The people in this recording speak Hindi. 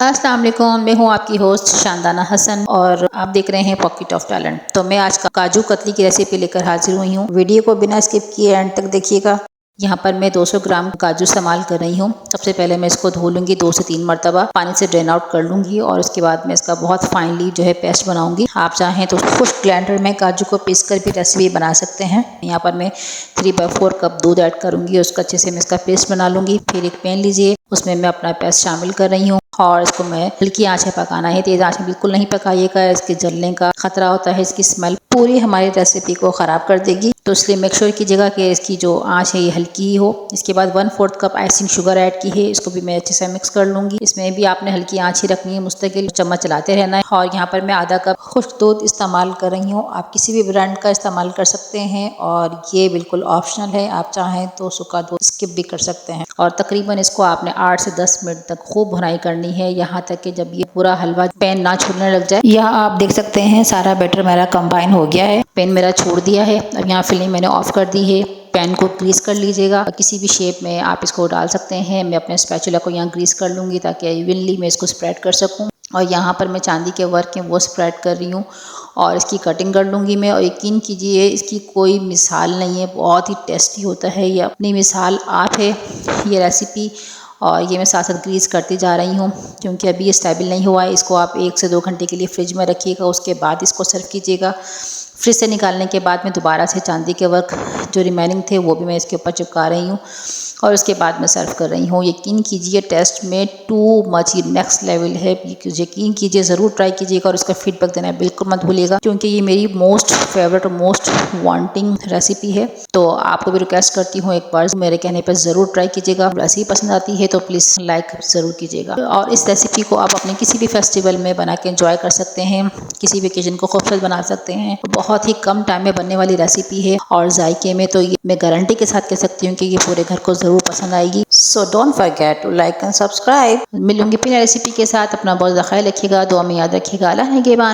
अस्सलाम वालेकुम, मैं हूँ आपकी होस्ट शानदाना हसन और आप देख रहे हैं पॉकेट ऑफ टैलेंट। तो मैं आज काजू कतली की रेसिपी लेकर हाजिर हुई हूँ। वीडियो को बिना स्किप किए एंड तक देखिएगा। यहाँ पर मैं 200 ग्राम काजू इस्तेमाल कर रही हूँ। सबसे पहले मैं इसको धो लूँगी 2 से 3 मरतबा, पानी से ड्रेन आउट कर लूँगी और उसके बाद मैं इसका बहुत फाइनली पेस्ट बनाऊँगी। आप चाहें तो खुश्क ब्लेंडर में काजू को पीस कर भी रेसिपी बना सकते हैं। यहाँ पर मैं 3/4 कप दूध ऐड करूँगी, उसका अच्छे से मैं इसका पेस्ट बना लूँगी। फिर एक पैन लीजिए, उसमें मैं अपना पेस्ट शामिल कर रही हूँ और इसको मैं हल्की आंच में पकाना है। तेज़ आंच में बिल्कुल नहीं पकाइएगा, इसके जलने का खतरा होता है। इसकी स्मेल पूरी हमारी रेसिपी को ख़राब कर देगी, तो इसलिए मेक श्योर कीजिएगा कि इसकी जो आंच है ये हल्की ही हो। इसके बाद 1/4 कप आइसिंग शुगर ऐड की है, इसको भी मैं अच्छे से मिक्स कर लूँगी। इसमें भी आपने हल्की आंच ही रखनी है, मुस्तकिल चम्मच चलाते रहना है। और यहाँ पर मैं आधा कप खुश्क दूध इस्तेमाल कर रही हूँ। आप किसी भी ब्रांड का इस्तेमाल कर सकते हैं और ये बिल्कुल ऑप्शनल है, आप चाहें तो सूखा दूध स्किप भी कर सकते हैं। और तकरीबन इसको आपने 8 से 10 मिनट तक खूब भुनाई करनी है, यहाँ तक कि जब ये पूरा हलवा पैन ना छोड़ने लग जाए। यहाँ आप देख सकते हैं सारा बैटर मेरा कंबाइन हो गया है, पैन मेरा छोड़ दिया है। अब यहाँ फिलिंग मैंने ऑफ कर दी है। पैन को ग्रीस कर लीजिएगा, किसी भी शेप में आप इसको डाल सकते हैं। मैं अपने स्पैचुला को यहाँ ग्रीस कर लूँगी ताकि इवनली मैं इसको स्प्रेड कर सकूँ। और यहाँ पर मैं चांदी के वर्क हैं वो स्प्रेड कर रही हूँ और इसकी कटिंग कर लूँगी मैं। और यकीन कीजिए इसकी कोई मिसाल नहीं है, बहुत ही टेस्टी होता है, ये अपनी मिसाल आप है ये रेसिपी। और ये मैं साथ साथ ग्रीस करती जा रही हूँ क्योंकि अभी ये स्टेबल नहीं हुआ है। इसको आप 1 से 2 घंटे के लिए फ्रिज में रखिएगा, उसके बाद इसको सर्व कीजिएगा। फ्रिज से निकालने के बाद मैं दोबारा से चांदी के वर्क जो रिमेनिंग थे वो भी मैं इसके ऊपर चिपका रही हूँ और उसके बाद मैं सर्व कर रही हूँ। यकीन कीजिए टेस्ट में टू मच, ये नेक्स्ट लेवल है। यकीन कीजिए, ज़रूर ट्राई कीजिएगा और उसका फीडबैक देना बिल्कुल मत भूलिएगा क्योंकि ये मेरी मोस्ट फेवरेट और मोस्ट वांटिंग रेसिपी है। तो आपको भी रिक्वेस्ट करती हूँ एक बार मेरे कहने पर ज़रूर ट्राई कीजिएगा। रेसिपी पसंद आती है तो प्लीज़ लाइक ज़रूर कीजिएगा। और इस रेसिपी को आप अपने किसी भी फेस्टिवल में बना के एंजॉय कर सकते हैं, किसी भी ओकेजन को खूबसूरत बना सकते हैं। बहुत ही कम टाइम में बनने वाली रेसिपी है और जायके में तो ये मैं गारंटी के साथ कह सकती हूँ कि ये पूरे घर को ज़रूर पसंद आएगी। So don't forget to like and subscribe. मिलूंगी फिर रेसिपी के साथ। अपना बहुत ख्याल रखिएगा, दुआ में याद रखिएगा। अल्लाह निगहबान।